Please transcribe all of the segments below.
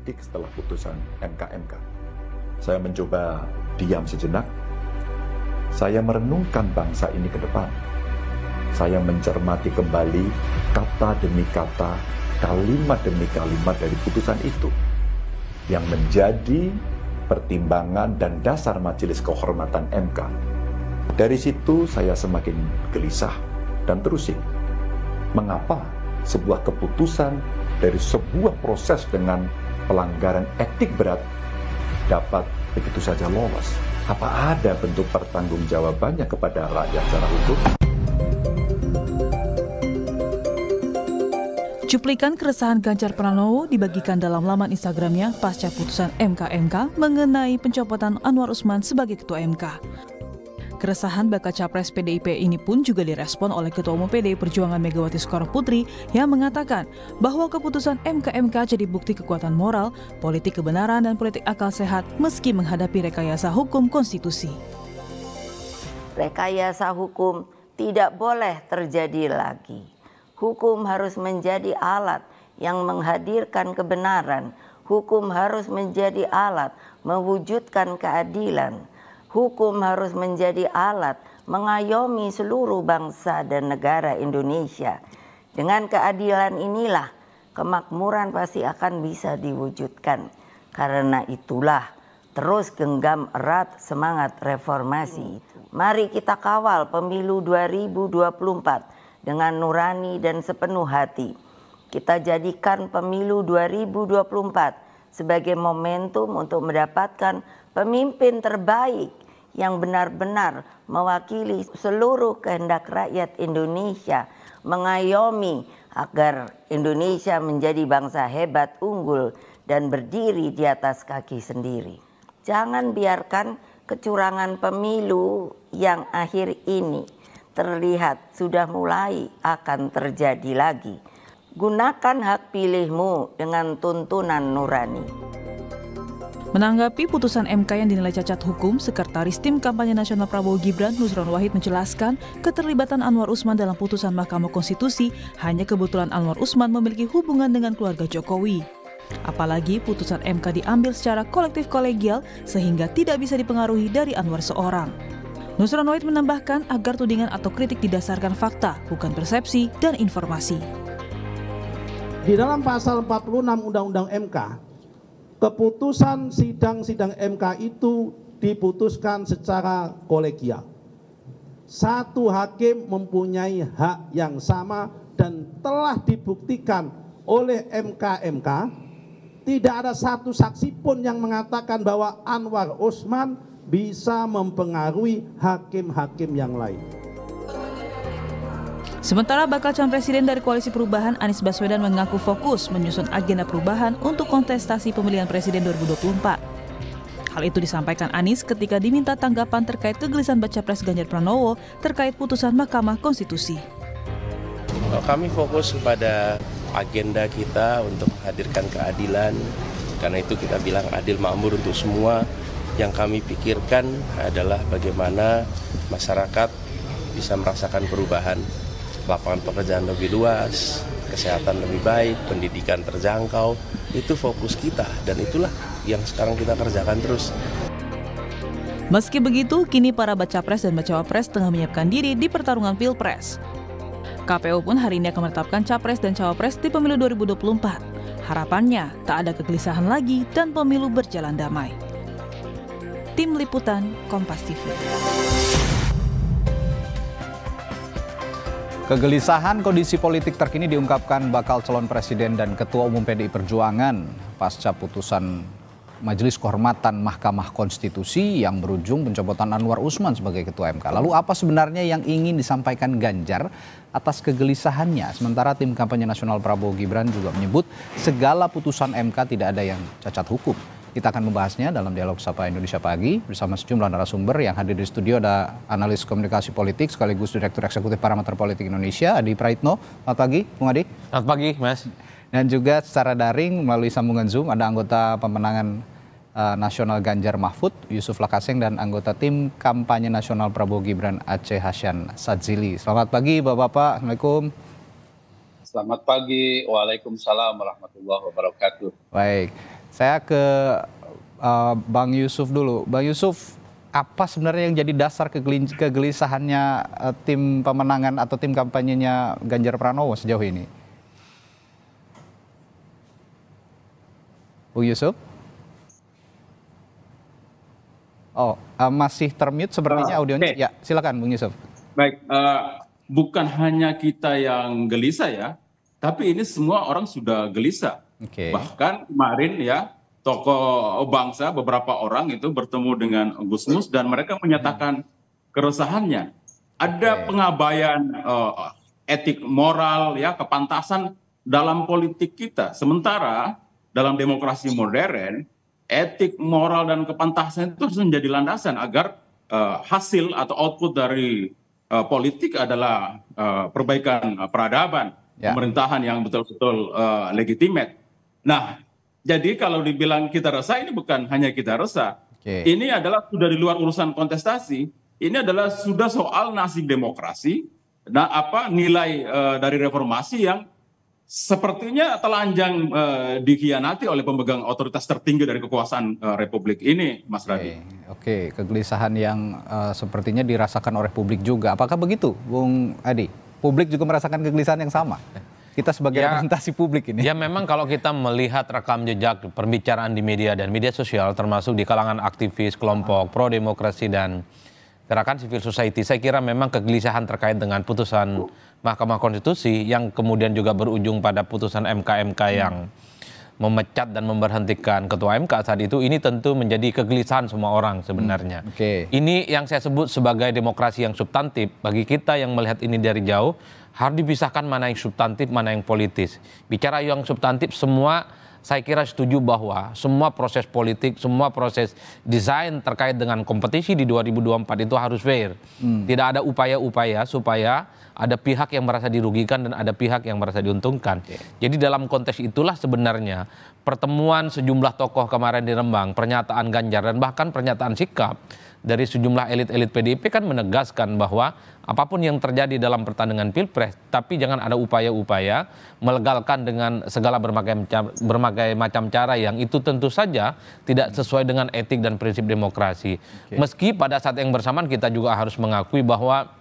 politik setelah putusan MK. Saya mencoba diam sejenak. Saya merenungkan bangsa ini ke depan. Saya mencermati kembali kata demi kata, kalimat demi kalimat dari putusan itu yang menjadi pertimbangan dan dasar Majelis Kehormatan MK. Dari situ saya semakin gelisah dan terusik. Mengapa sebuah keputusan dari sebuah proses dengan pelanggaran etik berat dapat begitu saja lolos? Apa ada bentuk pertanggungjawabannya kepada rakyat secara hukum? Cuplikan keresahan Ganjar Pranowo dibagikan dalam laman Instagramnya pasca putusan MK mengenai pencopotan Anwar Usman sebagai Ketua MK. Keresahan bakal capres PDIP ini pun juga direspon oleh Ketua Umum PDI Perjuangan Megawati Soekarnoputri yang mengatakan bahwa keputusan MK jadi bukti kekuatan moral, politik kebenaran, dan politik akal sehat meski menghadapi rekayasa hukum konstitusi. Rekayasa hukum tidak boleh terjadi lagi. Hukum harus menjadi alat yang menghadirkan kebenaran. Hukum harus menjadi alat mewujudkan keadilan. Hukum harus menjadi alat mengayomi seluruh bangsa dan negara Indonesia. Dengan keadilan inilah kemakmuran pasti akan bisa diwujudkan. Karena itulah terus genggam erat semangat reformasi. Mari kita kawal pemilu 2024 dengan nurani dan sepenuh hati. Kita jadikan pemilu 2024 sebagai momentum untuk mendapatkan pemimpin terbaik yang benar-benar mewakili seluruh kehendak rakyat Indonesia, mengayomi agar Indonesia menjadi bangsa hebat, unggul, dan berdiri di atas kaki sendiri. Jangan biarkan kecurangan pemilu yang akhir ini terlihat sudah mulai akan terjadi lagi. Gunakan hak pilihmu dengan tuntunan nurani. Menanggapi putusan MK yang dinilai cacat hukum, Sekretaris Tim Kampanye Nasional Prabowo Gibran, Nusron Wahid menjelaskan keterlibatan Anwar Usman dalam putusan Mahkamah Konstitusi hanya kebetulan Anwar Usman memiliki hubungan dengan keluarga Jokowi. Apalagi putusan MK diambil secara kolektif kolegial sehingga tidak bisa dipengaruhi dari Anwar seorang. Nusron Wahid menambahkan agar tudingan atau kritik didasarkan fakta, bukan persepsi dan informasi. Di dalam pasal 46 Undang-Undang MK, keputusan sidang-sidang MK itu diputuskan secara kolegial. Satu hakim mempunyai hak yang sama dan telah dibuktikan oleh MK. Tidak ada satu saksi pun yang mengatakan bahwa Anwar Usman bisa mempengaruhi hakim-hakim yang lain. Sementara bakal calon presiden dari Koalisi Perubahan Anies Baswedan mengaku fokus menyusun agenda perubahan untuk kontestasi pemilihan presiden 2024. Hal itu disampaikan Anies ketika diminta tanggapan terkait kegelisahan baca pres Ganjar Pranowo terkait putusan Mahkamah Konstitusi. Kami fokus kepada agenda kita untuk menghadirkan keadilan, karena itu kita bilang adil makmur untuk semua. Yang kami pikirkan adalah bagaimana masyarakat bisa merasakan perubahan, lapangan pekerjaan lebih luas, kesehatan lebih baik, pendidikan terjangkau. Itu fokus kita dan itulah yang sekarang kita kerjakan terus. Meski begitu, kini para baca pres dan bacawa pres tengah menyiapkan diri di pertarungan Pilpres. KPU pun hari ini akan menetapkan capres dan cawapres di pemilu 2024. Harapannya tak ada kegelisahan lagi dan pemilu berjalan damai. Tim Liputan Kompas TV. Kegelisahan kondisi politik terkini diungkapkan bakal calon presiden dan Ketua Umum PDI Perjuangan pasca putusan Majelis Kehormatan Mahkamah Konstitusi yang berujung pencopotan Anwar Usman sebagai Ketua MK. Lalu apa sebenarnya yang ingin disampaikan Ganjar atas kegelisahannya? Sementara tim kampanye nasional Prabowo Gibran juga menyebut segala putusan MK tidak ada yang cacat hukum. Kita akan membahasnya dalam dialog Sapa Indonesia Pagi bersama sejumlah narasumber yang hadir di studio. Ada analis komunikasi politik sekaligus Direktur Eksekutif Parameter Politik Indonesia, Adi Praitno. Selamat pagi, Bung Adi. Selamat pagi, Mas. Dan juga secara daring melalui sambungan Zoom ada anggota pemenangan nasional Ganjar Mahfud, Yusuf Lakaseng, dan anggota tim kampanye nasional Prabowo Gibran, Aceh Hasyan Sadzili. Selamat pagi, Bapak-Bapak. Assalamualaikum. Selamat pagi, waalaikumsalam warahmatullahi wabarakatuh. Baik. Saya ke Bang Yusuf dulu. Bang Yusuf, apa sebenarnya yang jadi dasar kegelisahannya tim pemenangan atau tim kampanyenya Ganjar Pranowo sejauh ini? Bung Yusuf? Oh, masih termute sepertinya audionya. Okay. Ya, silakan Bung Yusuf. Baik, bukan hanya kita yang gelisah ya, tapi ini semua orang sudah gelisah. Oke. Bahkan kemarin ya, tokoh bangsa beberapa orang itu bertemu dengan Gus Mus dan mereka menyatakan keresahannya. Ada pengabaian etik moral ya, kepantasan dalam politik kita. Sementara dalam demokrasi modern, etik moral dan kepantasan itu harus menjadi landasan agar hasil atau output dari politik adalah perbaikan peradaban, pemerintahan yang betul-betul legitimate. Nah, jadi kalau dibilang kita resah, ini bukan hanya kita resah. Ini adalah sudah di luar urusan kontestasi. Ini adalah sudah soal nasib demokrasi. Nah, nilai dari reformasi yang sepertinya telanjang dikhianati oleh pemegang otoritas tertinggi dari kekuasaan Republik ini, Mas Radhi. Oke, kegelisahan yang sepertinya dirasakan oleh publik juga. Apakah begitu, Bung Adi? Publik juga merasakan kegelisahan yang sama? Kita sebagai representasi publik ini. Ya memang kalau kita melihat rekam jejak pembicaraan di media dan media sosial, termasuk di kalangan aktivis, kelompok pro-demokrasi dan gerakan civil society, saya kira memang kegelisahan terkait dengan putusan Mahkamah Konstitusi yang kemudian juga berujung pada putusan MK yang memecat dan memberhentikan Ketua MK saat itu, ini tentu menjadi kegelisahan semua orang sebenarnya. Ini yang saya sebut sebagai demokrasi yang substantif. Bagi kita yang melihat ini dari jauh, harus dipisahkan mana yang substantif, mana yang politis. Bicara yang substantif, semua saya kira setuju bahwa semua proses politik, semua proses desain terkait dengan kompetisi di 2024 itu harus fair. Tidak ada upaya-upaya supaya ada pihak yang merasa dirugikan dan ada pihak yang merasa diuntungkan. Jadi dalam konteks itulah sebenarnya pertemuan sejumlah tokoh kemarin di Rembang, pernyataan Ganjar dan bahkan pernyataan sikap dari sejumlah elit-elit PDIP kan menegaskan bahwa apapun yang terjadi dalam pertandingan Pilpres, tapi jangan ada upaya-upaya melegalkan dengan segala berbagai macam cara yang itu tentu saja tidak sesuai dengan etik dan prinsip demokrasi. Meski pada saat yang bersamaan kita juga harus mengakui bahwa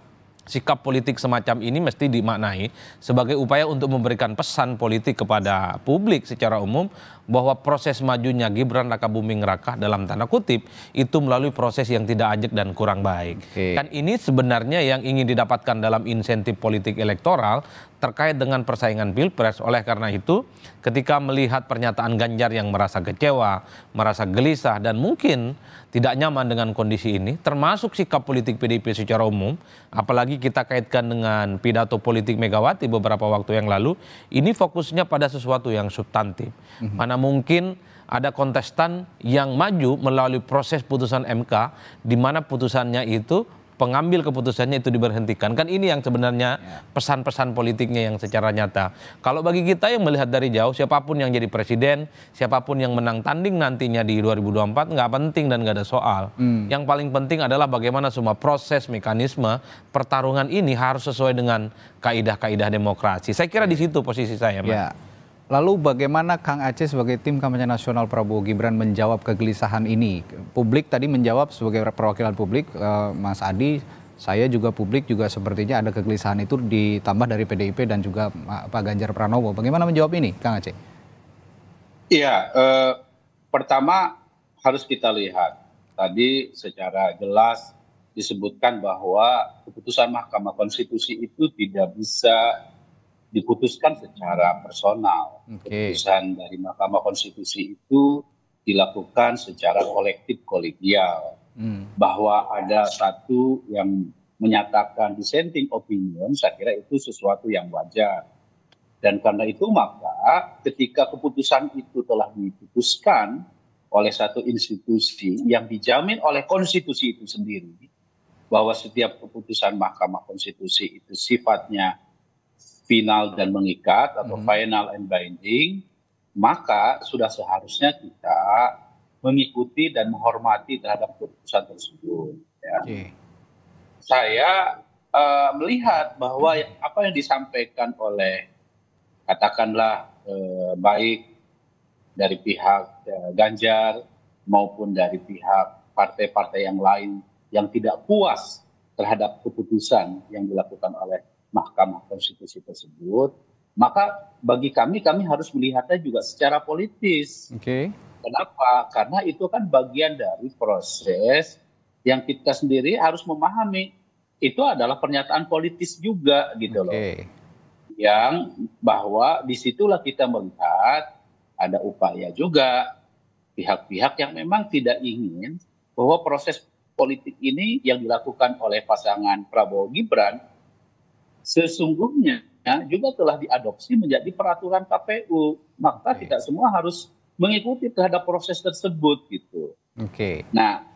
sikap politik semacam ini mesti dimaknai sebagai upaya untuk memberikan pesan politik kepada publik secara umum bahwa proses majunya Gibran Rakabuming Raka dalam tanda kutip itu melalui proses yang tidak ajak dan kurang baik. Kan ini sebenarnya yang ingin didapatkan dalam insentif politik elektoral terkait dengan persaingan Pilpres. Oleh karena itu ketika melihat pernyataan Ganjar yang merasa kecewa, merasa gelisah dan mungkin tidak nyaman dengan kondisi ini, termasuk sikap politik PDIP secara umum, apalagi kita kaitkan dengan pidato politik Megawati beberapa waktu yang lalu, ini fokusnya pada sesuatu yang substantif. Mana mungkin ada kontestan yang maju melalui proses putusan MK, di mana putusannya itu pengambil keputusannya itu diberhentikan. Kan ini yang sebenarnya pesan-pesan politiknya yang secara nyata. Kalau bagi kita yang melihat dari jauh, siapapun yang jadi presiden, siapapun yang menang tanding nantinya di 2024 nggak penting dan nggak ada soal. Yang paling penting adalah bagaimana semua proses mekanisme pertarungan ini harus sesuai dengan kaidah-kaidah demokrasi. Saya kira di situ posisi saya, Mas. Lalu bagaimana Kang Aceh sebagai tim kampanye nasional Prabowo Gibran menjawab kegelisahan ini? Publik tadi menjawab sebagai perwakilan publik, Mas Adi, saya juga publik juga sepertinya ada kegelisahan itu ditambah dari PDIP dan juga Pak Ganjar Pranowo. Bagaimana menjawab ini, Kang Aceh? Iya, pertama harus kita lihat. Tadi secara jelas disebutkan bahwa keputusan Mahkamah Konstitusi itu tidak bisa diputuskan secara personal. Keputusan dari Mahkamah Konstitusi itu dilakukan secara kolektif kolegial. Bahwa ada satu yang menyatakan dissenting opinion, saya kira itu sesuatu yang wajar. Dan karena itu maka ketika keputusan itu telah diputuskan oleh satu institusi yang dijamin oleh konstitusi itu sendiri, bahwa setiap keputusan Mahkamah Konstitusi itu sifatnya final dan mengikat atau final and binding, maka sudah seharusnya kita mengikuti dan menghormati terhadap keputusan tersebut. Saya melihat bahwa apa yang disampaikan oleh katakanlah baik dari pihak Ganjar maupun dari pihak partai-partai yang lain yang tidak puas terhadap keputusan yang dilakukan oleh Mahkamah Konstitusi tersebut, maka bagi kami harus melihatnya juga secara politis. Oke. Kenapa? Karena itu kan bagian dari proses yang kita sendiri harus memahami. Itu adalah pernyataan politis juga gitu loh. Yang bahwa disitulah kita melihat ada upaya juga pihak-pihak yang memang tidak ingin bahwa proses politik ini yang dilakukan oleh pasangan Prabowo Gibran sesungguhnya juga telah diadopsi menjadi peraturan KPU. Maka tidak semua harus mengikuti terhadap proses tersebut gitu. Nah,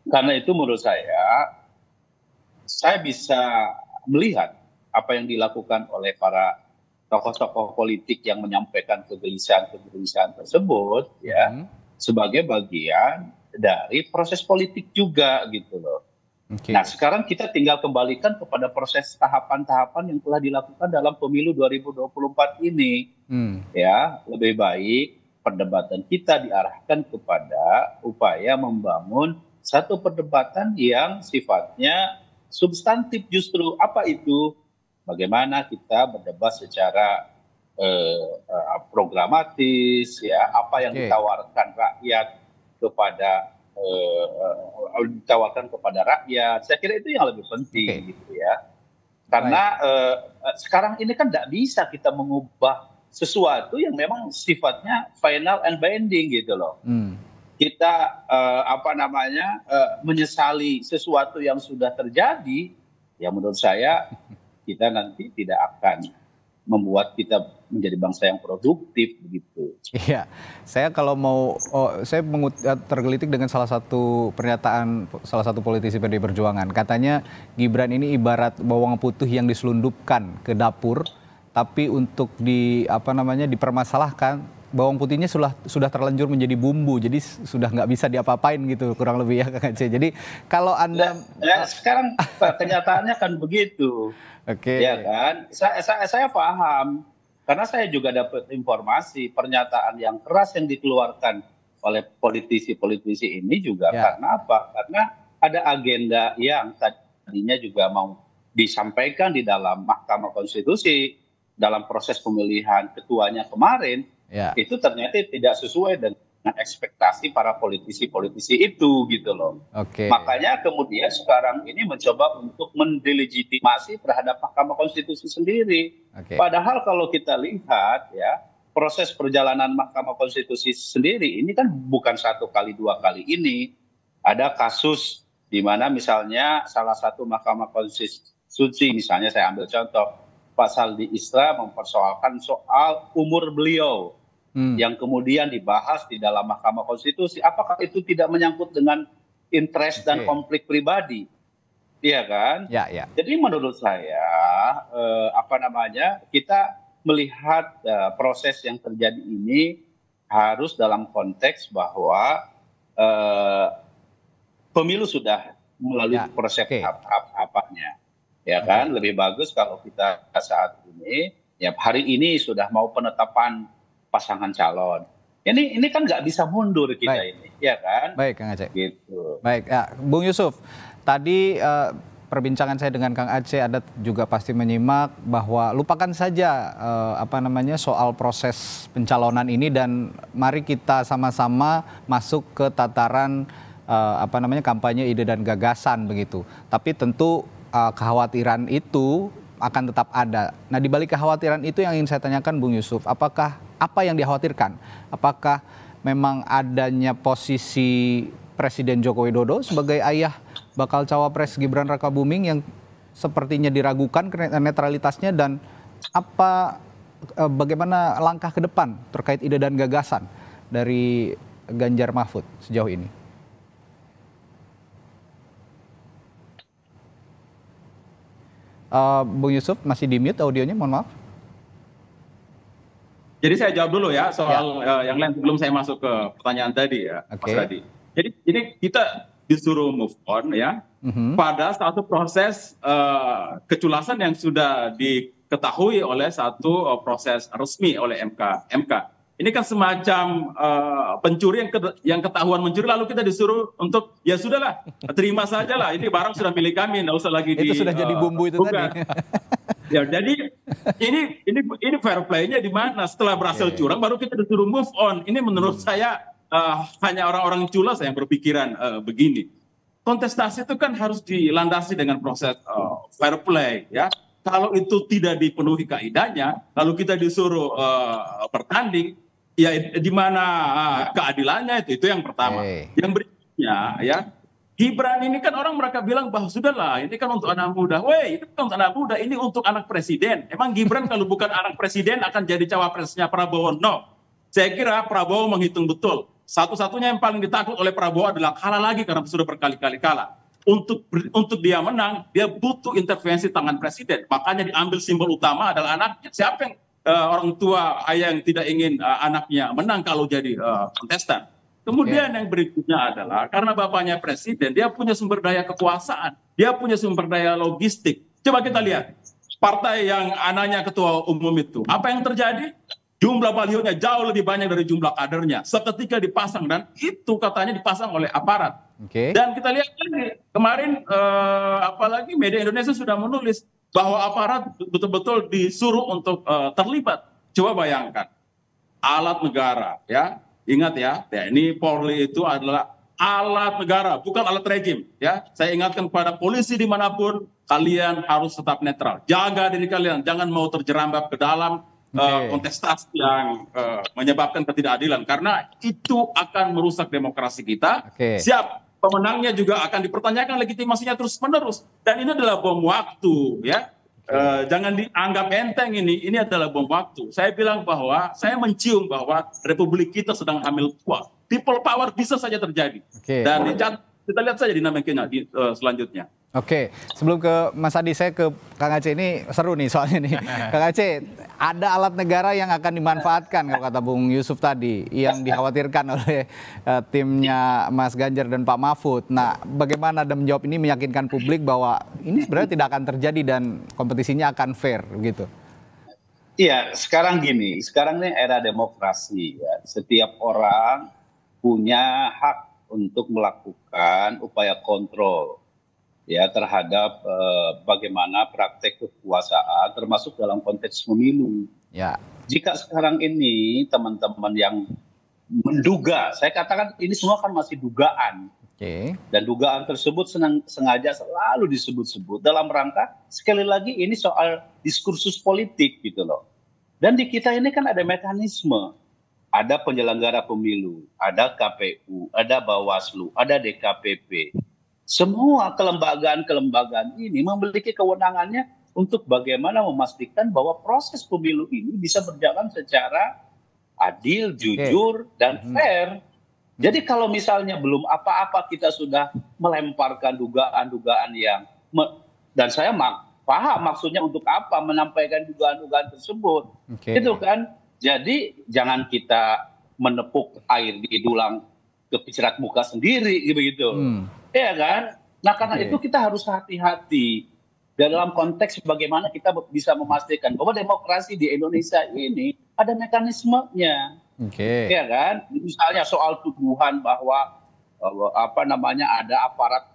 karena itu menurut saya bisa melihat apa yang dilakukan oleh para tokoh-tokoh politik yang menyampaikan kegelisahan tersebut ya sebagai bagian dari proses politik juga gitu loh. Nah, sekarang kita tinggal kembalikan kepada proses tahapan-tahapan yang telah dilakukan dalam pemilu 2024 ini. Ya, lebih baik perdebatan kita diarahkan kepada upaya membangun satu perdebatan yang sifatnya substantif justru. Apa itu? Bagaimana kita berdebat secara programatis, ya, apa yang ditawarkan rakyat kepada rakyat. Saya kira itu yang lebih penting gitu ya. Karena sekarang ini kan tidak bisa kita mengubah sesuatu yang memang sifatnya final and binding gitu loh. Kita menyesali sesuatu yang sudah terjadi, ya menurut saya kita nanti tidak akan membuat kita menjadi bangsa yang produktif begitu. Iya, saya kalau mau, saya tergelitik dengan salah satu pernyataan salah satu politisi PDI Perjuangan. Katanya Gibran ini ibarat bawang putih yang diselundupkan ke dapur, tapi untuk dipermasalahkan bawang putihnya sudah terlanjur menjadi bumbu, jadi sudah nggak bisa diapa-apain gitu kurang lebih ya Kang Aceh. Jadi kalau Anda sekarang kenyataannya kan begitu. Ya kan, saya paham karena saya juga dapat informasi pernyataan yang keras yang dikeluarkan oleh politisi-politisi ini juga karena apa? Karena ada agenda yang tadinya juga mau disampaikan di dalam Mahkamah Konstitusi dalam proses pemilihan ketuanya kemarin, itu ternyata tidak sesuai dengan ekspektasi para politisi-politisi itu gitu loh. Makanya kemudian sekarang ini mencoba untuk mendelegitimasi terhadap Mahkamah Konstitusi sendiri. Padahal kalau kita lihat ya, proses perjalanan Mahkamah Konstitusi sendiri ini kan bukan 1 kali 2 kali ini. Ada kasus di mana misalnya salah satu Mahkamah Konstitusi, misalnya saya ambil contoh Pak Saldi Isra mempersoalkan soal umur beliau yang kemudian dibahas di dalam Mahkamah Konstitusi. Apakah itu tidak menyangkut dengan interest dan konflik pribadi? Iya kan? Jadi menurut saya kita melihat proses yang terjadi ini harus dalam konteks bahwa pemilu sudah melalui proses tahapannya. Ya kan? Lebih bagus kalau kita saat ini, ya hari ini sudah mau penetapan pasangan calon. Ini kan nggak bisa mundur kita ini, ya kan? Baik, Kang Aceh. Gitu. Baik, ya, Bung Yusuf. Tadi perbincangan saya dengan Kang Aceh, Anda juga pasti menyimak bahwa lupakan saja soal proses pencalonan ini dan mari kita sama-sama masuk ke tataran kampanye ide dan gagasan begitu. Tapi tentu kekhawatiran itu akan tetap ada. Nah, di balik kekhawatiran itu yang ingin saya tanyakan Bung Yusuf, apa yang dikhawatirkan? Apakah memang adanya posisi Presiden Joko Widodo sebagai ayah bakal cawapres Gibran Rakabuming yang sepertinya diragukan netralitasnya, dan bagaimana langkah ke depan terkait ide dan gagasan dari Ganjar Mahfud sejauh ini? Bung Yusuf masih di mute audionya, mohon maaf. Jadi saya jawab dulu ya soal yang lain sebelum saya masuk ke pertanyaan tadi ya, Mas Radi. Jadi kita disuruh move on ya pada satu proses keculasan yang sudah diketahui oleh satu proses resmi oleh MK. Ini kan semacam pencuri yang ketahuan mencuri lalu kita disuruh untuk ya sudahlah terima saja lah, ini barang sudah milik kami, nggak usah lagi itu sudah jadi bumbu itu bukan. tadi. Ya jadi ini fair play-nya di mana? Setelah berhasil curang baru kita disuruh move on. Ini menurut saya hanya orang-orang culas yang berpikiran begini. Kontestasi itu kan harus dilandasi dengan proses fair play, ya. Kalau itu tidak dipenuhi kaidahnya, lalu kita disuruh bertanding, ya di mana keadilannya itu yang pertama. Yang berikutnya, ya Gibran ini kan orang mereka bilang bahwa sudahlah ini kan untuk anak muda. Weh, itu bukan untuk anak muda, ini untuk anak presiden. Emang Gibran kalau bukan anak presiden akan jadi cawapresnya Prabowo? No. Saya kira Prabowo menghitung betul. Satu-satunya yang paling ditakut oleh Prabowo adalah kalah lagi karena sudah berkali-kali kalah. Untuk dia menang, dia butuh intervensi tangan presiden. Makanya diambil simbol utama adalah anaknya. Siapa yang orang tua ayah yang tidak ingin anaknya menang kalau jadi kontestan? Kemudian yang berikutnya adalah karena bapaknya presiden, dia punya sumber daya kekuasaan, dia punya sumber daya logistik. Coba kita lihat partai yang anaknya ketua umum itu, apa yang terjadi? Jumlah balihonya jauh lebih banyak dari jumlah kadernya. Seketika dipasang dan itu katanya dipasang oleh aparat. Dan kita lihat lagi kemarin, apalagi media Indonesia sudah menulis bahwa aparat betul-betul disuruh untuk terlibat. Coba bayangkan, alat negara, ya. Ingat ya, TNI, Polri itu adalah alat negara, bukan alat rejim. Ya, saya ingatkan kepada polisi dimanapun, kalian harus tetap netral. Jaga diri kalian, jangan mau terjerambab ke dalam kontestasi yang menyebabkan ketidakadilan, karena itu akan merusak demokrasi kita. Siap, pemenangnya juga akan dipertanyakan legitimasinya terus-menerus. Dan ini adalah bom waktu, ya. Jangan dianggap enteng ini adalah bom waktu. Saya bilang bahwa saya mencium bahwa republik kita sedang hamil tua. People power bisa saja terjadi. Dan kita lihat saja dinamikanya selanjutnya. Oke, sebelum ke Mas Adi, saya ke Kang Aceh. Ini seru nih soalnya nih. Kang Aceh, ada alat negara yang akan dimanfaatkan kalau kata Bung Yusuf tadi, yang dikhawatirkan oleh timnya Mas Ganjar dan Pak Mahfud. Nah, bagaimana Anda menjawab ini, meyakinkan publik bahwa ini sebenarnya tidak akan terjadi dan kompetisinya akan fair gitu? Iya, sekarang gini, sekarang ini era demokrasi ya. Setiap orang punya hak untuk melakukan upaya kontrol ya terhadap bagaimana praktek kekuasaan termasuk dalam konteks pemilu. Ya. Jika sekarang ini teman-teman yang menduga, saya katakan ini semua kan masih dugaan. Dan dugaan tersebut sengaja selalu disebut-sebut dalam rangka sekali lagi ini soal diskursus politik gitu loh. Dan di kita ini kan ada mekanisme, ada penyelenggara pemilu, ada KPU, ada Bawaslu, ada DKPP. Semua kelembagaan-kelembagaan ini memiliki kewenangannya untuk bagaimana memastikan bahwa proses pemilu ini bisa berjalan secara adil, jujur, dan fair. Jadi kalau misalnya belum apa-apa kita sudah melemparkan dugaan-dugaan yang dan saya paham maksudnya untuk apa menampaikan dugaan-dugaan tersebut. Itu kan. Jadi jangan kita menepuk air di dulang kepicirat muka sendiri begitu. Ya kan? Nah karena itu kita harus hati-hati dalam konteks bagaimana kita bisa memastikan bahwa demokrasi di Indonesia ini ada mekanismenya. Ya kan? Misalnya soal tuduhan bahwa ada aparat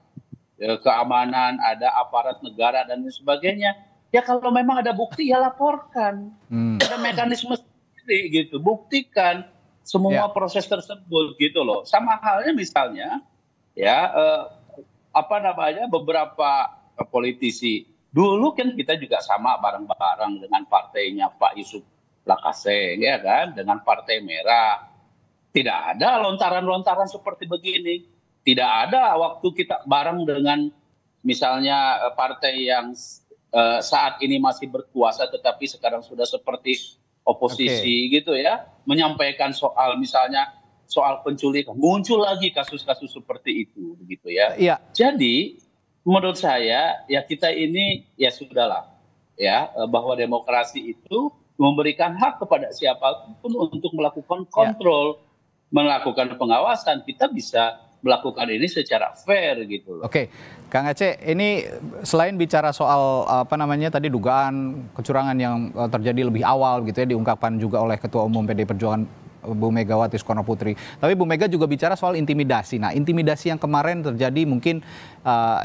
keamanan, ada aparat negara dan sebagainya. Ya kalau memang ada bukti ya laporkan. Ada mekanisme sendiri gitu, buktikan semua proses tersebut gitu loh. Sama halnya misalnya ya beberapa politisi dulu kan kita juga sama bareng-bareng dengan partainya Pak Yusuf Lakaseng ya kan, dengan Partai Merah. Tidak ada lontaran-lontaran seperti begini. Tidak ada waktu kita bareng dengan misalnya partai yang saat ini masih berkuasa tetapi sekarang sudah seperti oposisi gitu ya, menyampaikan soal misalnya soal penculikan, muncul lagi kasus-kasus seperti itu begitu ya. Jadi menurut saya ya kita ini ya sudahlah ya, bahwa demokrasi itu memberikan hak kepada siapapun untuk melakukan kontrol, melakukan pengawasan. Kita bisa melakukan ini secara fair gitu loh. Oke, Kang Aceh, ini selain bicara soal tadi dugaan kecurangan yang terjadi lebih awal gitu ya, diungkapkan juga oleh Ketua Umum PDI Perjuangan Bu Megawati Soekarno Putri. Tapi Bu Mega juga bicara soal intimidasi. Nah, intimidasi yang kemarin terjadi mungkin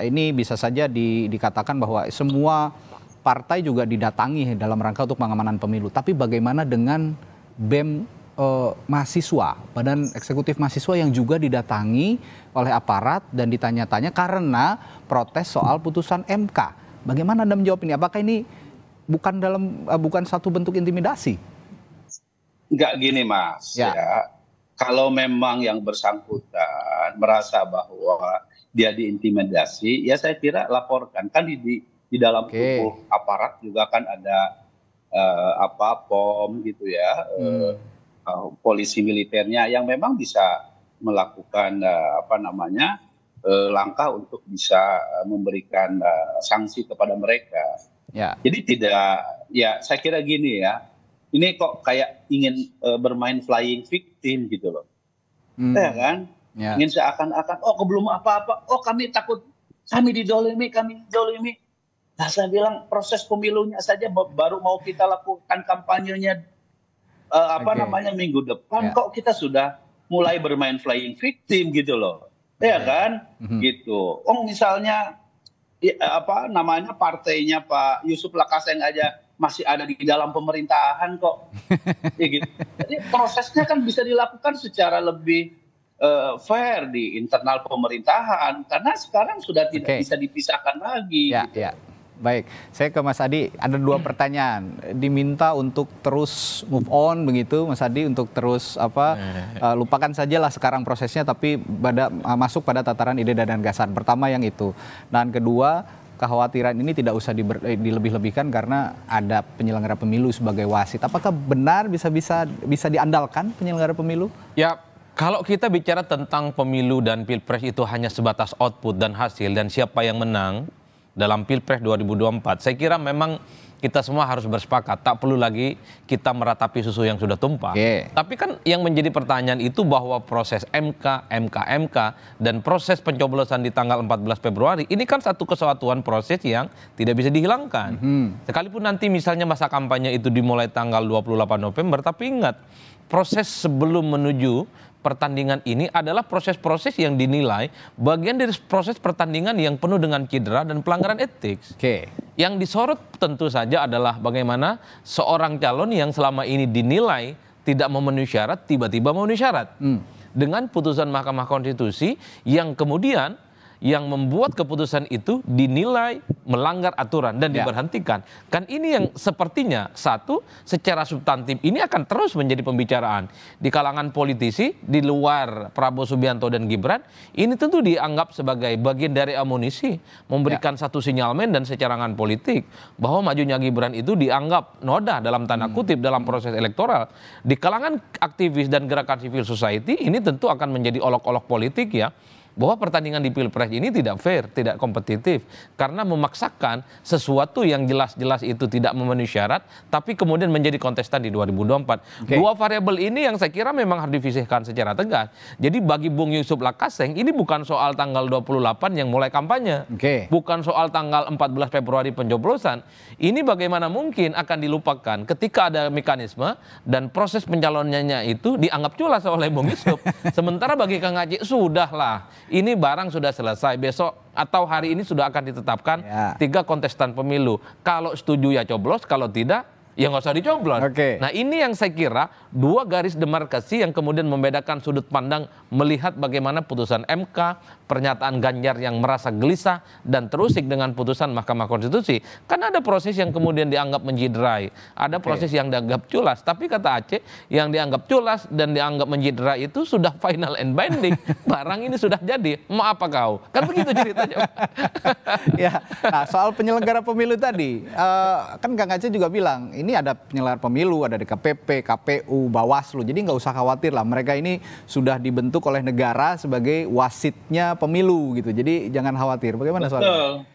ini bisa saja dikatakan bahwa semua partai juga didatangi dalam rangka untuk pengamanan pemilu. Tapi bagaimana dengan BEM mahasiswa, Badan Eksekutif Mahasiswa yang juga didatangi oleh aparat dan ditanya-tanya karena protes soal putusan MK. Bagaimana Anda menjawab ini? Apakah ini bukan satu bentuk intimidasi? Enggak gini Mas, ya. Kalau memang yang bersangkutan merasa bahwa dia diintimidasi, ya saya kira laporkan. Kan di dalam tubuh aparat juga kan ada POM gitu ya. Polisi militernya yang memang bisa melakukan langkah untuk bisa memberikan sanksi kepada mereka. Jadi saya kira gini ya, ini kok kayak ingin bermain flying victim gitu loh, ya kan? Ingin seakan-akan belum apa-apa, kami takut, kami didolimi. Nah saya bilang proses pemilunya saja baru mau kita lakukan kampanyenya minggu depan, kok kita sudah mulai bermain flying victim gitu loh, ya kan? Gitu. Misalnya partainya Pak Yusuf Lakaseng aja masih ada di dalam pemerintahan kok. Ya gitu. Jadi prosesnya kan bisa dilakukan secara lebih fair di internal pemerintahan karena sekarang sudah tidak bisa dipisahkan lagi. Gitu. Baik, saya ke Mas Adi, ada 2 pertanyaan. Diminta untuk terus move on begitu, Mas Adi, untuk terus lupakan sajalah sekarang prosesnya, tapi masuk pada tataran ide dan gagasan. Pertama yang itu. Dan kedua, kekhawatiran ini tidak usah dilebih-lebihkan karena ada penyelenggara pemilu sebagai wasit. Apakah benar bisa diandalkan penyelenggara pemilu? Ya, kalau kita bicara tentang pemilu dan pilpres itu hanya sebatas output dan hasil dan siapa yang menang dalam Pilpres 2024, saya kira memang kita semua harus bersepakat, tak perlu lagi kita meratapi susu yang sudah tumpah. Tapi kan yang menjadi pertanyaan itu bahwa proses MK, dan proses pencoblosan di tanggal 14 Februari, ini kan satu kesatuan proses yang tidak bisa dihilangkan. Sekalipun nanti misalnya masa kampanye itu dimulai tanggal 28 November, tapi ingat, proses sebelum menuju pertandingan ini adalah proses-proses yang dinilai bagian dari proses pertandingan yang penuh dengan cedera dan pelanggaran etik. Yang disorot tentu saja adalah bagaimana seorang calon yang selama ini dinilai tidak memenuhi syarat tiba-tiba memenuhi syarat. Dengan putusan Mahkamah Konstitusi yang kemudian yang membuat keputusan itu dinilai melanggar aturan dan diberhentikan. Kan ini yang sepertinya secara substantif ini akan terus menjadi pembicaraan di kalangan politisi di luar Prabowo Subianto dan Gibran. Ini tentu dianggap sebagai bagian dari amunisi memberikan satu sinyalmen dan secarangan politik bahwa majunya Gibran itu dianggap noda dalam tanda kutip dalam proses elektoral. Di kalangan aktivis dan gerakan civil society ini tentu akan menjadi olok-olok politik ya, bahwa pertandingan di Pilpres ini tidak fair, tidak kompetitif, karena memaksakan sesuatu yang jelas-jelas itu tidak memenuhi syarat, tapi kemudian menjadi kontestan di 2024. Dua variabel ini yang saya kira memang harus divisihkan secara tegas. Jadi bagi Bung Yusuf Lakaseng, ini bukan soal tanggal 28 yang mulai kampanye, bukan soal tanggal 14 Februari pencoblosan. Ini bagaimana mungkin akan dilupakan ketika ada mekanisme dan proses pencalonannya itu dianggap culas oleh Bung Yusuf. Sementara bagi Kang Aceh, sudahlah. Ini barang sudah selesai, besok atau hari ini sudah akan ditetapkan 3 kontestan pemilu. Kalau setuju ya coblos, kalau tidak ya nggak usah dicoblos. Nah ini yang saya kira 2 garis demarkasi yang kemudian membedakan sudut pandang melihat bagaimana putusan MK, pernyataan Ganjar yang merasa gelisah dan terusik dengan putusan Mahkamah Konstitusi. Kan ada proses yang kemudian dianggap menjiderai, ada proses yang dianggap culas. Tapi kata Aceh, yang dianggap culas dan dianggap menjiderai itu sudah final and binding. Barang ini sudah jadi, mau apa kau? Kan begitu ceritanya. Nah, soal penyelenggara pemilu tadi, kan Kang Aceh juga bilang, ini ada penyelenggara pemilu, ada DKPP, KPU, Bawaslu. Jadi nggak usah khawatir lah, mereka ini sudah dibentuk oleh negara sebagai wasitnya pemilu gitu. Jadi jangan khawatir. Bagaimana soalnya?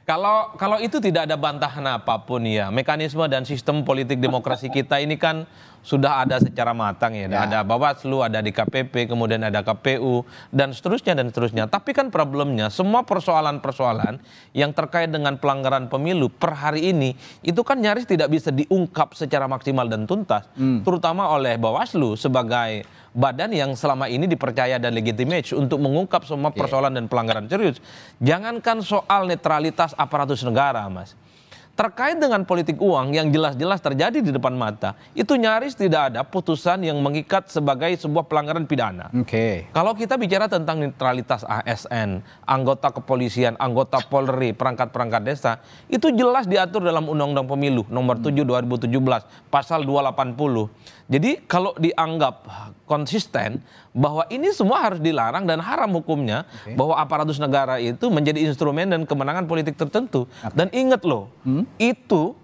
Kalau itu tidak ada bantahan apapun ya, mekanisme dan sistem politik demokrasi kita ini kan sudah ada secara matang ya. Ada Bawaslu, ada DKPP, kemudian ada KPU dan seterusnya dan seterusnya. Tapi kan problemnya semua persoalan-persoalan yang terkait dengan pelanggaran pemilu per hari ini itu kan nyaris tidak bisa diungkap secara maksimal dan tuntas, terutama oleh Bawaslu sebagai badan yang selama ini dipercaya dan legitimate untuk mengungkap semua persoalan dan pelanggaran serius. Jangankan soal netralitas aparatus negara, Mas. Terkait dengan politik uang yang jelas-jelas terjadi di depan mata, itu nyaris tidak ada putusan yang mengikat sebagai sebuah pelanggaran pidana. Kalau kita bicara tentang netralitas ASN, anggota kepolisian, anggota Polri, perangkat-perangkat desa, itu jelas diatur dalam Undang-Undang Pemilu nomor 7 2017, pasal 280. Jadi kalau dianggap konsisten bahwa ini semua harus dilarang dan haram hukumnya, bahwa aparatus negara itu menjadi instrumen dan kemenangan politik tertentu. Dan ingat loh, itu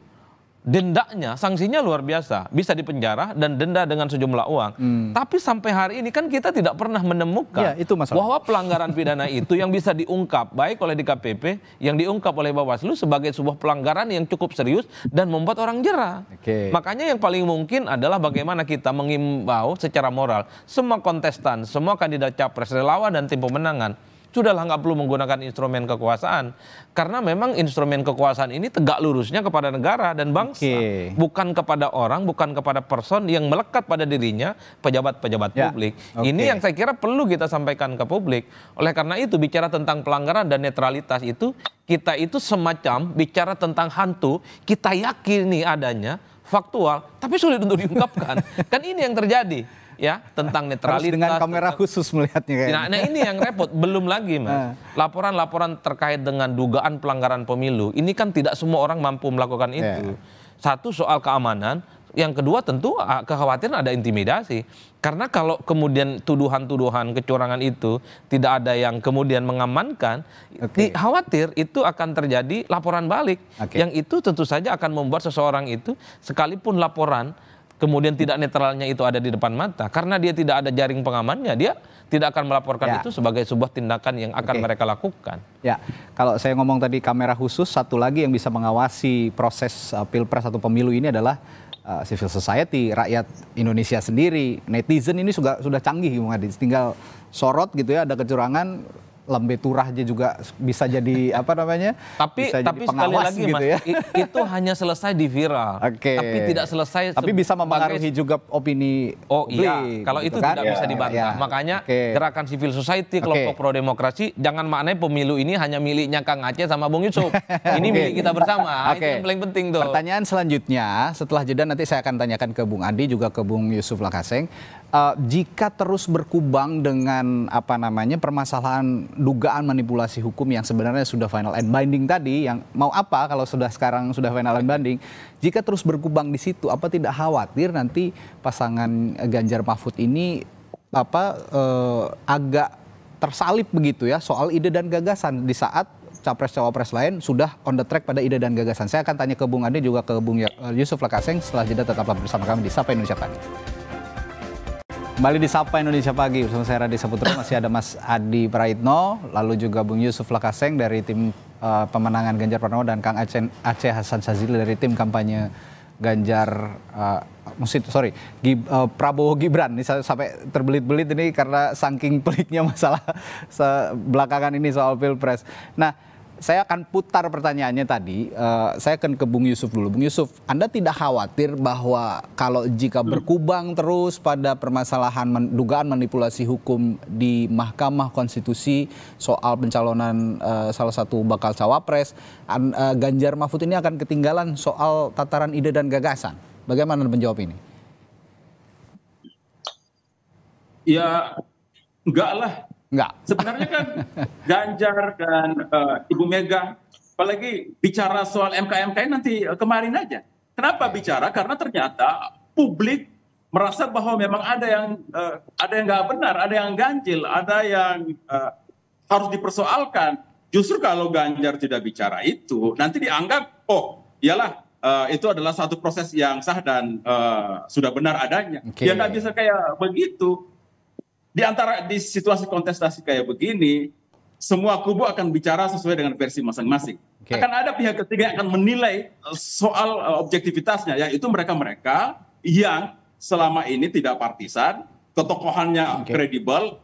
dendanya, sanksinya luar biasa, bisa dipenjara dan denda dengan sejumlah uang. Tapi sampai hari ini kan kita tidak pernah menemukan bahwa pelanggaran pidana itu yang bisa diungkap baik oleh DKPP, yang diungkap oleh Bawaslu sebagai sebuah pelanggaran yang cukup serius dan membuat orang jera. Makanya yang paling mungkin adalah bagaimana kita mengimbau secara moral semua kontestan, semua kandidat capres, relawan dan tim pemenangan, sudahlah nggak perlu menggunakan instrumen kekuasaan. Karena memang instrumen kekuasaan ini tegak lurusnya kepada negara dan bangsa. Bukan kepada orang, bukan kepada person yang melekat pada dirinya, pejabat-pejabat publik. Ini yang saya kira perlu kita sampaikan ke publik. Oleh karena itu bicara tentang pelanggaran dan netralitas itu, kita itu semacam bicara tentang hantu, kita yakini adanya, faktual, tapi sulit untuk diungkapkan. Kan ini yang terjadi. Ya, tentang netralitas. Harus dengan kamera khusus melihatnya kayaknya. Nah, ini yang repot. Belum lagi, Mas. Laporan-laporan terkait dengan dugaan pelanggaran pemilu. Ini kan tidak semua orang mampu melakukan itu. Satu, soal keamanan. Yang kedua, tentu kekhawatiran ada intimidasi. Karena kalau kemudian tuduhan-tuduhan kecurangan itu tidak ada yang kemudian mengamankan, khawatir itu akan terjadi laporan balik. Yang itu tentu saja akan membuat seseorang itu, sekalipun laporan kemudian tidak netralnya itu ada di depan mata, karena dia tidak ada jaring pengamannya, dia tidak akan melaporkan itu sebagai sebuah tindakan yang akan mereka lakukan. Ya, kalau saya ngomong tadi kamera khusus, satu lagi yang bisa mengawasi proses pilpres atau pemilu ini adalah civil society, rakyat Indonesia sendiri. Netizen ini sudah canggih, Bung Adi. Tinggal sorot gitu ya, ada kecurangan, lembe turah aja juga bisa jadi apa namanya? Tapi sekali lagi, gitu, Mas, ya. Itu hanya selesai di viral. Tapi tidak selesai. Tapi bisa mempengaruhi juga opini publik. Iya, kalau gitu itu tidak bisa dibantah. Makanya gerakan civil society, kelompok pro demokrasi, jangan maknai pemilu ini hanya miliknya Kang Aceh sama Bung Yusuf. Ini milik kita bersama. Itu yang paling penting tuh. Pertanyaan selanjutnya, setelah jeda nanti saya akan tanyakan ke Bung Adi juga ke Bung Yusuf Lakaseng. Jika terus berkubang dengan apa namanya permasalahan dugaan manipulasi hukum yang sebenarnya sudah final and binding tadi, yang mau apa kalau sekarang sudah final and binding, jika terus berkubang di situ, apa tidak khawatir nanti pasangan Ganjar Mahfud ini agak tersalip begitu ya soal ide dan gagasan di saat capres-cawapres lain sudah on the track pada ide dan gagasan. Saya akan tanya ke Bung Adi juga ke Bung Yusuf Lakaseng setelah jeda. Tetaplah bersama kami di Sapa Indonesia Pagi. Kembali di Sapa Indonesia Pagi bersama saya Radhi Saputro, masih ada Mas Adi Praitno, lalu juga Bung Yusuf Lakaseng dari tim pemenangan Ganjar Pranowo dan Kang Aceh Hasan Sazili dari tim kampanye Ganjar Prabowo Gibran. Ini sampai terbelit-belit ini karena saking peliknya masalah belakangan ini soal Pilpres. Nah, saya akan putar pertanyaannya tadi. Saya akan ke Bung Yusuf dulu. Bung Yusuf, Anda tidak khawatir bahwa kalau jika berkubang terus pada permasalahan dugaan manipulasi hukum di Mahkamah Konstitusi soal pencalonan salah satu bakal cawapres, Ganjar Mahfud ini akan ketinggalan soal tataran ide dan gagasan? Bagaimana Anda menjawab ini? Ya, enggak lah. Enggak. Sebenarnya kan Ganjar dan Ibu Mega, apalagi bicara soal MK nanti kemarin aja. Kenapa bicara? Karena ternyata publik merasa bahwa memang ada yang nggak benar, ada yang ganjil, ada yang harus dipersoalkan. Justru kalau Ganjar tidak bicara itu, nanti dianggap iyalah itu adalah satu proses yang sah dan sudah benar adanya. Dia nggak bisa kayak begitu. Di situasi kontestasi kayak begini, semua kubu akan bicara sesuai dengan versi masing-masing. Akan ada pihak ketiga yang akan menilai soal objektivitasnya, yaitu mereka-mereka yang selama ini tidak partisan, ketokohannya kredibel,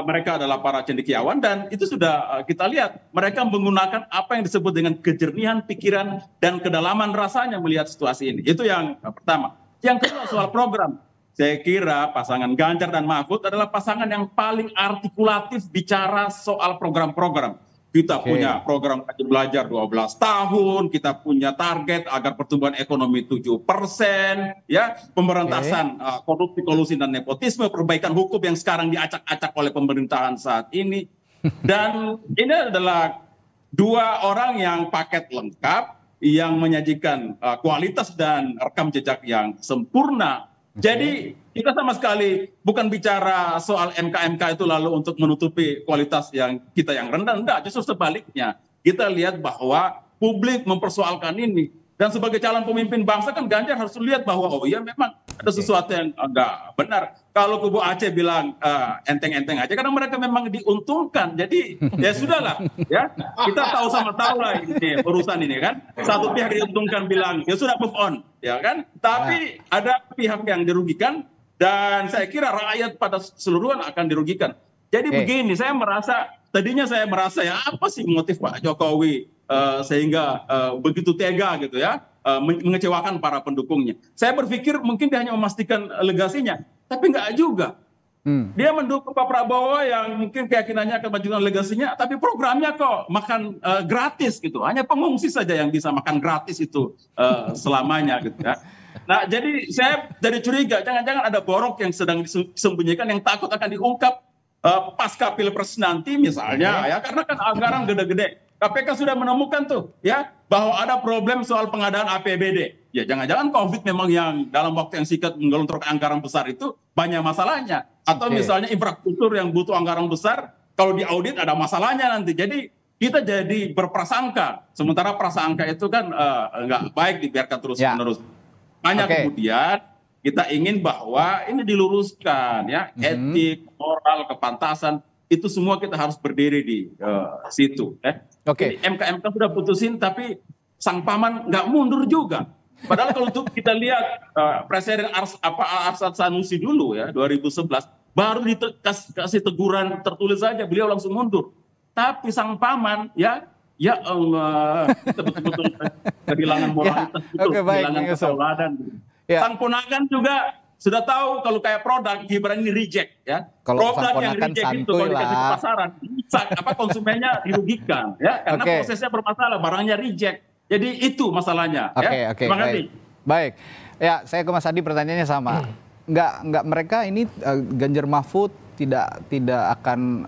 mereka adalah para cendekiawan, dan itu sudah kita lihat mereka menggunakan apa yang disebut dengan kejernihan pikiran dan kedalaman rasanya melihat situasi ini. Itu yang pertama. Yang kedua soal program. Saya kira pasangan Ganjar dan Mahfud adalah pasangan yang paling artikulatif bicara soal program-program. Kita punya program wajib belajar 12 tahun, kita punya target agar pertumbuhan ekonomi 7%, ya, pemberantasan korupsi, kolusi, dan nepotisme, perbaikan hukum yang sekarang diacak-acak oleh pemerintahan saat ini. Dan ini adalah dua orang yang paket lengkap, yang menyajikan kualitas dan rekam jejak yang sempurna. Jadi kita sama sekali bukan bicara soal MK-MK itu lalu untuk menutupi kualitas yang kita yang rendah, enggak, justru sebaliknya. Kita lihat bahwa publik mempersoalkan ini. Dan sebagai calon pemimpin bangsa kan Ganjar harus lihat bahwa oh iya memang ada sesuatu yang enggak benar. Kalau kubu Aceh bilang enteng-enteng aja karena mereka memang diuntungkan. Jadi ya sudahlah, ya. Kita tahu sama tahu lah ini urusan ini kan. Satu pihak diuntungkan bilang ya sudah move on, ya kan? Tapi ada pihak yang dirugikan dan saya kira rakyat pada keseluruhan akan dirugikan. Jadi begini, tadinya saya merasa ya apa sih motif Pak Jokowi sehingga begitu tega gitu ya, mengecewakan para pendukungnya. Saya berpikir mungkin dia hanya memastikan legasinya, tapi enggak juga. Dia mendukung Pak Prabowo yang mungkin keyakinannya akan majukan legasinya, tapi programnya kok makan gratis gitu. Hanya pengungsi saja yang bisa makan gratis itu selamanya gitu ya. Nah jadi saya jadi curiga, jangan-jangan ada borok yang sedang disembunyikan yang takut akan diungkap pasca Pilpres nanti misalnya ya, karena kan anggaran gede-gede. KPK sudah menemukan tuh ya bahwa ada problem soal pengadaan APBD. Ya jangan-jangan COVID memang yang dalam waktu yang singkat menggelontorkan anggaran besar itu banyak masalahnya. Atau misalnya infrastruktur yang butuh anggaran besar kalau diaudit ada masalahnya nanti. Jadi kita jadi berprasangka. Sementara prasangka itu kan nggak baik dibiarkan terus-menerus. Hanya kemudian kita ingin bahwa ini diluruskan ya, etik, moral, kepantasan itu semua kita harus berdiri di situ. MK sudah putusin, tapi sang paman nggak mundur juga. Padahal kalau kita lihat Presiden Arsyad Sanusi dulu ya 2011 baru dikasih teguran tertulis saja beliau langsung mundur. Tapi sang paman ya Allah kita betul-betul kehilangan moralitas itu, kehilangan kesauladan. Sang ponakan juga sudah tahu kalau kayak produk Gibran ini reject ya. Kalau produk yang reject itu kalau dikasih ke pasaran, konsumennya dirugikan ya karena prosesnya bermasalah, barangnya reject. Jadi itu masalahnya. Terima kasih. Baik. Ya, saya ke Mas Adi pertanyaannya sama. Enggak mereka ini Ganjar Mahfud tidak akan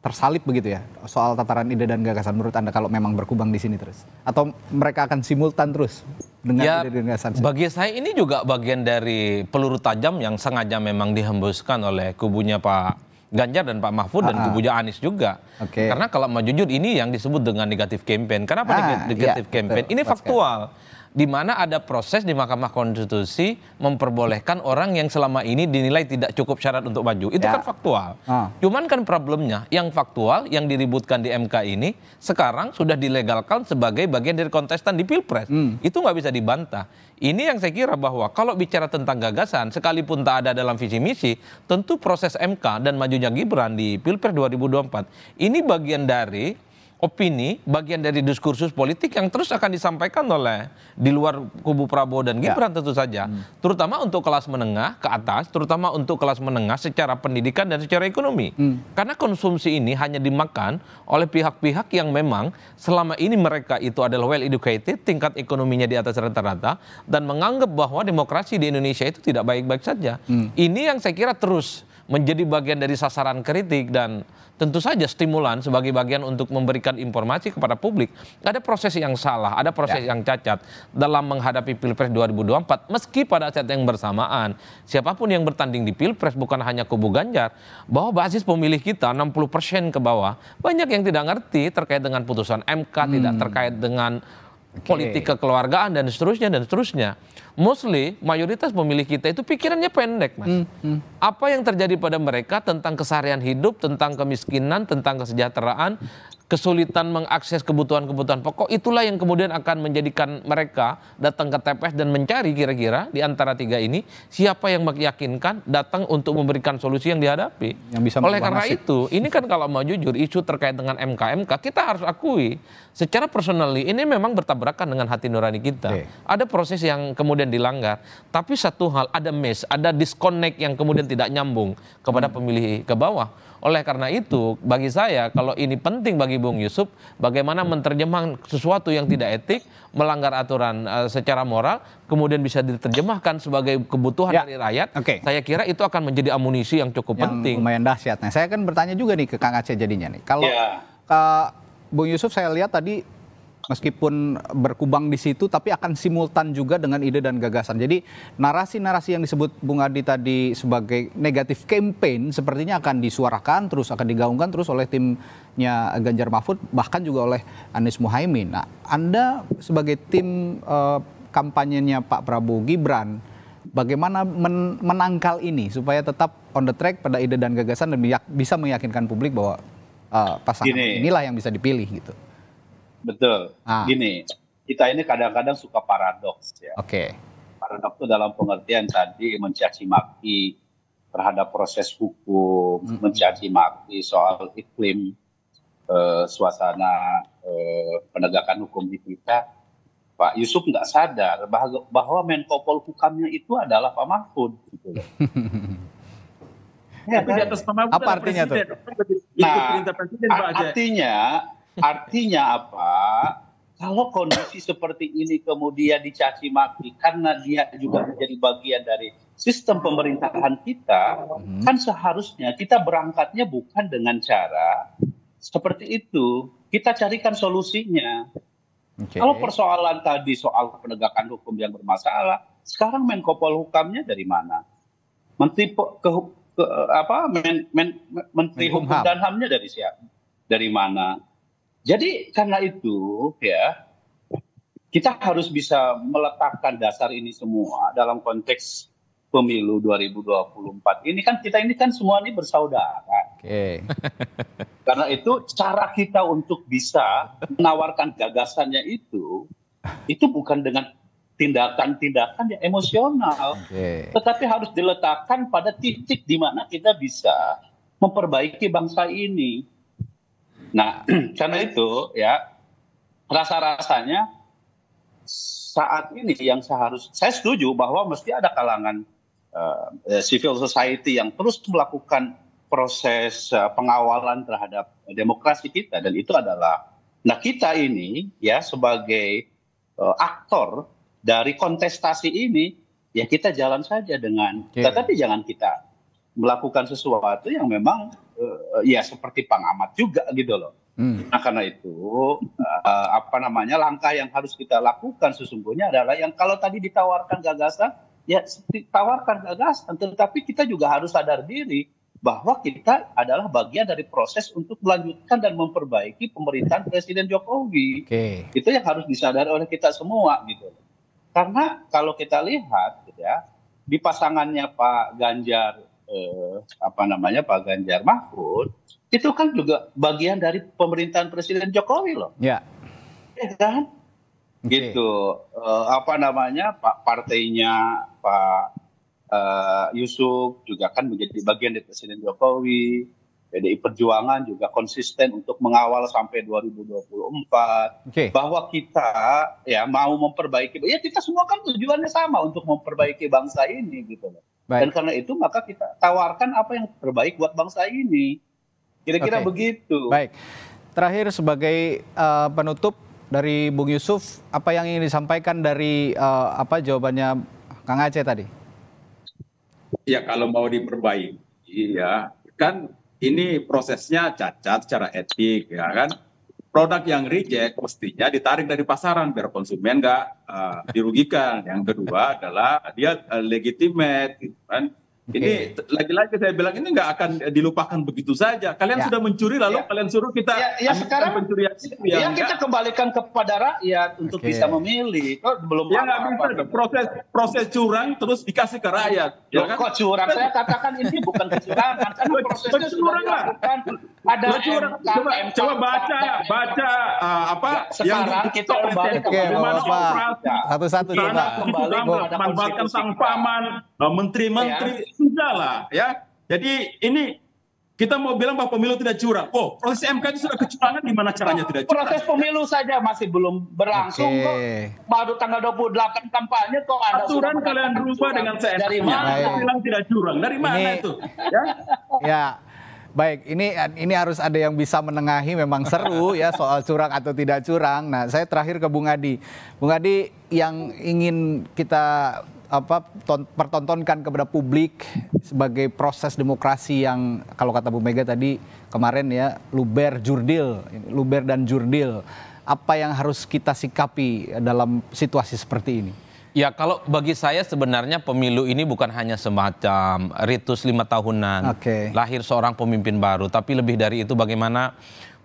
tersalip begitu ya soal tataran ide dan gagasan menurut Anda kalau memang berkubang di sini terus, atau mereka akan simultan terus dengan ide dan gagasan? Bagi saya ini juga bagian dari peluru tajam yang sengaja memang dihembuskan oleh kubunya Pak Ganjar dan Pak Mahfud dan kubunya Anies juga. Karena kalau mau jujur ini yang disebut dengan negatif campaign. Kenapa negatif campaign? Ini faktual. Di mana ada proses di Mahkamah Konstitusi memperbolehkan orang yang selama ini dinilai tidak cukup syarat untuk maju. Itu kan faktual. Cuman kan problemnya yang faktual yang diributkan di MK ini sekarang sudah dilegalkan sebagai bagian dari kontestan di Pilpres. Itu nggak bisa dibantah. Ini yang saya kira bahwa kalau bicara tentang gagasan sekalipun tak ada dalam visi misi, tentu proses MK dan majunya Gibran di Pilpres 2024 ini bagian dari opini, bagian dari diskursus politik yang terus akan disampaikan oleh di luar kubu Prabowo dan Gibran tentu saja. Terutama untuk kelas menengah ke atas, terutama untuk kelas menengah secara pendidikan dan secara ekonomi. Karena konsumsi ini hanya dimakan oleh pihak-pihak yang memang selama ini mereka itu adalah well educated, tingkat ekonominya di atas rata-rata, dan menganggap bahwa demokrasi di Indonesia itu tidak baik-baik saja. Ini yang saya kira terus menjadi bagian dari sasaran kritik dan tentu saja stimulan sebagai bagian untuk memberikan informasi kepada publik. Ada proses yang salah, ada proses yang cacat dalam menghadapi Pilpres 2024. Meski pada saat yang bersamaan, siapapun yang bertanding di Pilpres bukan hanya kubu Ganjar, bahwa basis pemilih kita 60% ke bawah, banyak yang tidak ngerti terkait dengan putusan MK, tidak terkait dengan politik kekeluargaan dan seterusnya. Mostly mayoritas pemilih kita itu pikirannya pendek, Mas. Apa yang terjadi pada mereka tentang keseharian hidup, tentang kemiskinan, tentang kesejahteraan, kesulitan mengakses kebutuhan-kebutuhan pokok, itulah yang kemudian akan menjadikan mereka datang ke TPS dan mencari kira-kira di antara tiga ini siapa yang meyakinkan datang untuk memberikan solusi yang dihadapi. Yang bisa Oleh karena itu, ini kan kalau mau jujur isu terkait dengan MK kita harus akui secara personally ini memang bertabrakan dengan hati nurani kita. Ada proses yang kemudian dilanggar, tapi satu hal ada miss, ada disconnect yang kemudian tidak nyambung kepada pemilih ke bawah. Oleh karena itu, bagi saya, kalau ini penting bagi Bung Yusuf, bagaimana menerjemahkan sesuatu yang tidak etik, melanggar aturan secara moral, kemudian bisa diterjemahkan sebagai kebutuhan dari rakyat, saya kira itu akan menjadi amunisi yang cukup penting. Lumayan dahsyat. Nah, saya akan bertanya juga nih ke Kang Aceh jadinya nih. Kalau Bung Yusuf saya lihat tadi, meskipun berkubang di situ, tapi akan simultan juga dengan ide dan gagasan. Jadi narasi-narasi yang disebut Bung Adi tadi sebagai negatif campaign sepertinya akan disuarakan, terus akan digaungkan terus oleh timnya Ganjar Mahfud, bahkan juga oleh Anies Muhaimin. Nah, Anda sebagai tim kampanyenya Pak Prabowo Gibran, bagaimana menangkal ini supaya tetap on the track pada ide dan gagasan dan bisa meyakinkan publik bahwa pasangan inilah yang bisa dipilih gitu. Betul. Gini, kita ini kadang-kadang suka paradoks ya. Paradoks itu dalam pengertian tadi mencaci maki terhadap proses hukum, mencaci maki soal iklim suasana penegakan hukum di kita. Pak Yusuf nggak sadar bahwa Menko Polhukamnya itu adalah Pak Mahfud. Gitu. Tapi di atas Pak Mahfud apa artinya tuh? Artinya apa? Kalau kondisi seperti ini kemudian dicaci maki karena dia juga menjadi bagian dari sistem pemerintahan kita, kan seharusnya kita berangkatnya bukan dengan cara seperti itu. Kita carikan solusinya. Kalau persoalan tadi soal penegakan hukum yang bermasalah, sekarang Menko Polhukamnya dari mana? Menteri Menteri Hukum dan HAM-nya dari siapa? Dari mana? Jadi karena itu ya kita harus bisa meletakkan dasar ini semua dalam konteks pemilu 2024 ini kan kita ini kan semua ini bersaudara. Karena itu cara kita untuk bisa menawarkan gagasannya itu bukan dengan tindakan-tindakan yang emosional, tetapi harus diletakkan pada titik di mana kita bisa memperbaiki bangsa ini. Nah, karena itu ya rasa-rasanya saat ini yang saya setuju bahwa mesti ada kalangan civil society yang terus melakukan proses pengawalan terhadap demokrasi kita, dan itu adalah kita ini ya sebagai aktor dari kontestasi ini ya kita jalan saja dengan tetapi jangan kita melakukan sesuatu yang memang ya seperti pengamat juga gitu loh. Nah karena itu langkah yang harus kita lakukan sesungguhnya adalah yang kalau tadi ditawarkan gagasan ya tawarkan gagasan, tetapi kita juga harus sadar diri bahwa kita adalah bagian dari proses untuk melanjutkan dan memperbaiki pemerintahan Presiden Jokowi. Itu yang harus disadari oleh kita semua gitu. Karena kalau kita lihat gitu ya di pasangannya Pak Ganjar Pak Ganjar Mahfud itu kan juga bagian dari pemerintahan Presiden Jokowi loh. Ya kan? Gitu. Pak partainya Pak Yusuf juga kan menjadi bagian dari Presiden Jokowi. PDI Perjuangan juga konsisten untuk mengawal sampai 2024 bahwa kita ya mau memperbaiki, ya kita semua kan tujuannya sama untuk memperbaiki bangsa ini gitu loh. Dan karena itu maka kita tawarkan apa yang terbaik buat bangsa ini. Kira-kira begitu. Baik. Terakhir sebagai penutup dari Bung Yusuf, apa yang ingin disampaikan dari jawabannya Kang Aceh tadi? Ya kalau mau diperbaiki ya kan ini prosesnya cacat secara etik ya kan. Produk yang reject mestinya ditarik dari pasaran biar konsumen nggak dirugikan. Yang kedua adalah dia legitimate gitu kan. Ini lagi-lagi saya bilang ini nggak akan dilupakan begitu saja. Kalian sudah mencuri lalu kalian suruh kita sekarang pencurian itu kita kembalikan kepada rakyat untuk bisa memilih. Kok belum nggak bisa proses curang terus dikasih ke rakyat. Ya kan? Kok curang? Saya katakan ini bukan kecurangan karena prosesnya sudah dilakukan. Ada coba baca sekarang kita kembali satu-satu manfaatkan sang paman, menteri-menteri sudahlah ya. Jadi ini kita mau bilang bahwa pemilu tidak curang. Oh, proses MK itu sudah kecurangan, di mana caranya tidak curang? Proses pemilu saja masih belum berlangsung kok. Baru tanggal 28 kampanye kok ada aturan kalian rubah dengan seenaknya. Dari mana? Bilang tidak curang. Dari mana itu? Ya. Baik, ini harus ada yang bisa menengahi, memang seru ya soal curang atau tidak curang. Nah, saya terakhir ke Bung Adi. Bung Adi, yang ingin kita pertontonkan kepada publik sebagai proses demokrasi yang kalau kata Bu Mega tadi kemarin ya luber dan jurdil. Apa yang harus kita sikapi dalam situasi seperti ini? Ya, kalau bagi saya sebenarnya pemilu ini bukan hanya semacam ritus 5 tahunan, lahir seorang pemimpin baru, tapi lebih dari itu bagaimana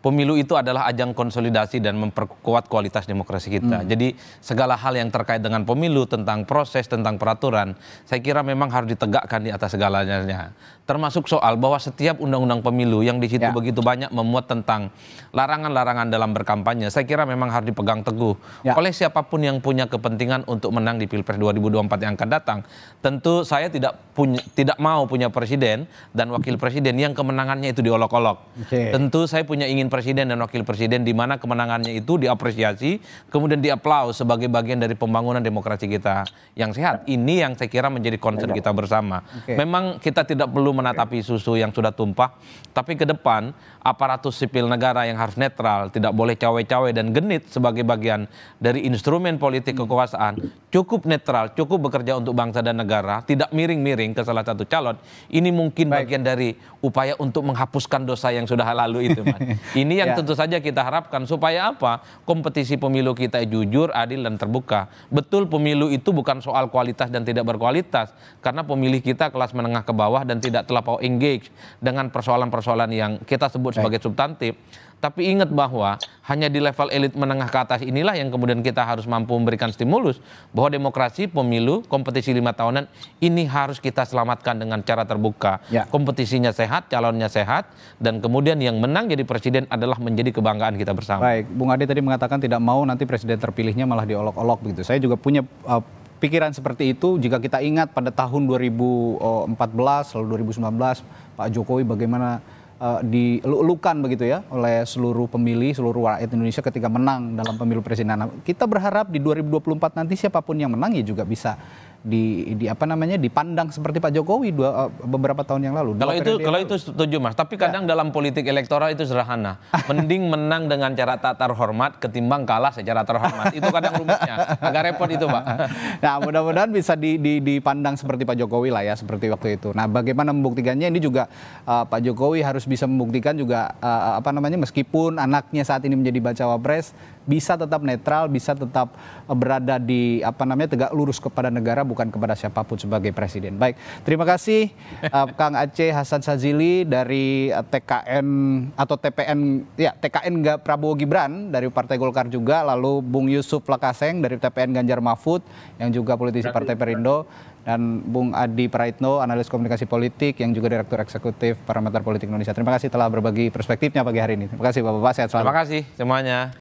pemilu itu adalah ajang konsolidasi dan memperkuat kualitas demokrasi kita. Jadi segala hal yang terkait dengan pemilu, tentang proses, tentang peraturan, saya kira memang harus ditegakkan di atas segalanya. Termasuk soal bahwa setiap undang-undang pemilu yang di situ begitu banyak memuat tentang larangan-larangan dalam berkampanye, saya kira memang harus dipegang teguh oleh siapapun yang punya kepentingan untuk menang di Pilpres 2024 yang akan datang. Tentu saya tidak mau punya presiden dan wakil presiden yang kemenangannya itu diolok-olok. Tentu saya punya ingin presiden dan wakil presiden di mana kemenangannya itu diapresiasi, kemudian diaplaus sebagai bagian dari pembangunan demokrasi kita yang sehat. Ini yang saya kira menjadi concern kita bersama. Memang kita tidak perlu menatapi susu yang sudah tumpah, tapi ke depan aparatus sipil negara yang harus netral, tidak boleh cawe-cawe dan genit sebagai bagian dari instrumen politik kekuasaan, cukup netral, cukup bekerja untuk bangsa dan negara, tidak miring-miring ke salah satu calon. Ini mungkin bagian dari upaya untuk menghapuskan dosa yang sudah lalu itu, Mas. Ini yang tentu saja kita harapkan supaya apa? Kompetisi pemilu kita jujur, adil dan terbuka. Betul pemilu itu bukan soal kualitas dan tidak berkualitas, karena pemilih kita kelas menengah ke bawah dan tidak terlampau engage dengan persoalan-persoalan yang kita sebut sebagai substantif. Tapi ingat bahwa hanya di level elit menengah ke atas inilah yang kemudian kita harus mampu memberikan stimulus bahwa demokrasi, pemilu, kompetisi 5 tahunan ini harus kita selamatkan dengan cara terbuka. Kompetisinya sehat, calonnya sehat, dan kemudian yang menang jadi presiden adalah menjadi kebanggaan kita bersama. Baik, Bung Adi tadi mengatakan tidak mau nanti presiden terpilihnya malah diolok-olok begitu. Saya juga punya pikiran seperti itu. Jika kita ingat pada tahun 2014 lalu 2019 Pak Jokowi bagaimana dielulukan begitu ya oleh seluruh pemilih, seluruh rakyat Indonesia ketika menang dalam pemilu presiden. Kita berharap di 2024 nanti siapapun yang menang ya juga bisa dipandang seperti Pak Jokowi beberapa tahun yang lalu. Kalau itu setuju, Mas. Tapi kadang dalam politik elektoral itu sederhana. Mending menang dengan cara tak terhormat ketimbang kalah secara terhormat. Itu kadang rumitnya. Agak repot itu, Pak. Nah, mudah-mudahan bisa dipandang seperti Pak Jokowi lah ya, seperti waktu itu. Nah, bagaimana membuktikannya ini juga Pak Jokowi harus bisa membuktikan juga meskipun anaknya saat ini menjadi bacawa pres bisa tetap netral, bisa tetap berada di tegak lurus kepada negara bukan kepada siapapun sebagai presiden. Baik, terima kasih Kang Aceh Hasan Sazili dari TKN atau TKN Prabowo Gibran dari Partai Golkar juga, lalu Bung Yusuf Lakaseng dari TPN Ganjar Mahfud yang juga politisi Partai Perindo, dan Bung Adi Praitno, analis komunikasi politik yang juga Direktur Eksekutif Parameter Politik Indonesia. Terima kasih telah berbagi perspektifnya pagi hari ini. Terima kasih Bapak-Bapak, sehat selalu. Terima kasih semuanya.